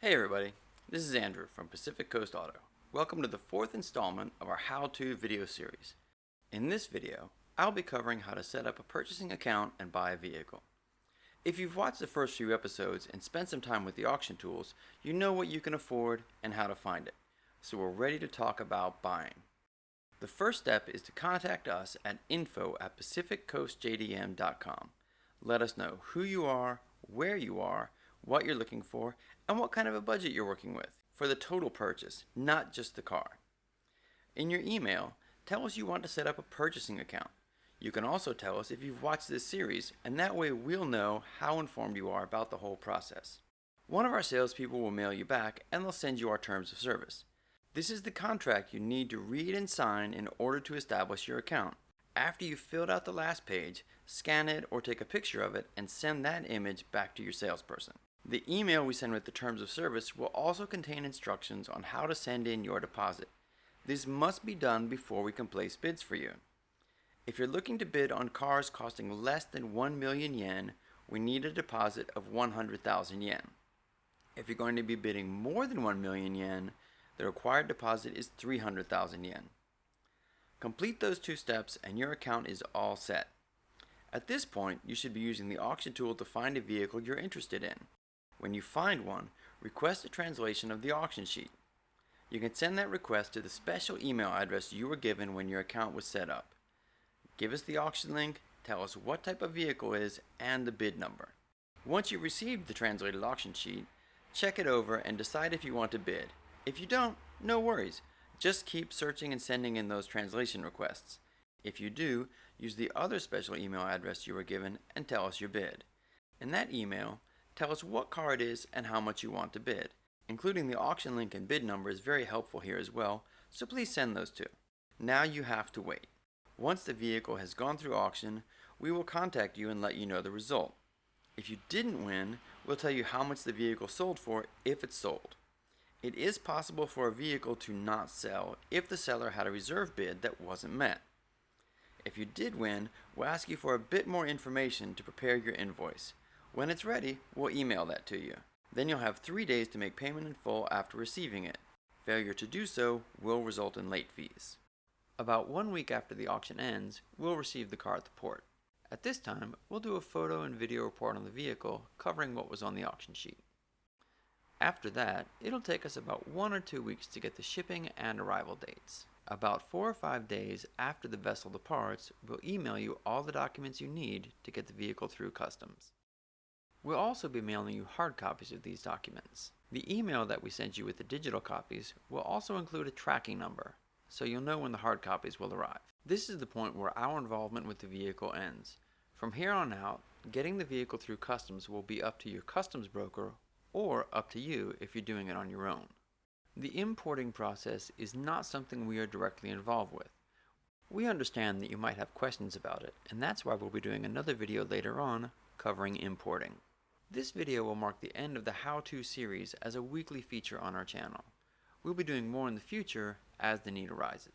Hey everybody, this is Andrew from Pacific Coast Auto. Welcome to the fourth installment of our how-to video series. In this video, I'll be covering how to set up a purchasing account and buy a vehicle. If you've watched the first few episodes and spent some time with the auction tools, you know what you can afford and how to find it. So we're ready to talk about buying. The first step is to contact us at info@pacificcoastjdm.com. Let us know who you are, where you are, what you're looking for, and what kind of a budget you're working with for the total purchase, not just the car. In your email, tell us you want to set up a purchasing account. You can also tell us if you've watched this series, and that way we'll know how informed you are about the whole process. One of our salespeople will mail you back, and they'll send you our terms of service. This is the contract you need to read and sign in order to establish your account. After you've filled out the last page, scan it or take a picture of it and send that image back to your salesperson. The email we send with the terms of service will also contain instructions on how to send in your deposit. This must be done before we can place bids for you. If you're looking to bid on cars costing less than 1 million yen, we need a deposit of 100,000 yen. If you're going to be bidding more than 1 million yen, the required deposit is 300,000 yen. Complete those two steps and your account is all set. At this point, you should be using the auction tool to find a vehicle you're interested in. When you find one, request a translation of the auction sheet. You can send that request to the special email address you were given when your account was set up. Give us the auction link, tell us what type of vehicle it is, and the bid number. Once you've received the translated auction sheet, check it over and decide if you want to bid. If you don't, no worries. Just keep searching and sending in those translation requests. If you do, use the other special email address you were given and tell us your bid. In that email, tell us what car it is and how much you want to bid. Including the auction link and bid number is very helpful here as well, so please send those too. Now you have to wait. Once the vehicle has gone through auction, we will contact you and let you know the result. If you didn't win, we'll tell you how much the vehicle sold for if it's sold. It is possible for a vehicle to not sell if the seller had a reserve bid that wasn't met. If you did win, we'll ask you for a bit more information to prepare your invoice. When it's ready, we'll email that to you. Then you'll have 3 days to make payment in full after receiving it. Failure to do so will result in late fees. About 1 week after the auction ends, we'll receive the car at the port. At this time, we'll do a photo and video report on the vehicle covering what was on the auction sheet. After that, it'll take us about 1 or 2 weeks to get the shipping and arrival dates. About 4 or 5 days after the vessel departs, we'll email you all the documents you need to get the vehicle through customs. We'll also be mailing you hard copies of these documents. The email that we sent you with the digital copies will also include a tracking number, so you'll know when the hard copies will arrive. This is the point where our involvement with the vehicle ends. From here on out, getting the vehicle through customs will be up to your customs broker or up to you if you're doing it on your own. The importing process is not something we are directly involved with. We understand that you might have questions about it, and that's why we'll be doing another video later on covering importing. This video will mark the end of the how-to series as a weekly feature on our channel. We'll be doing more in the future as the need arises.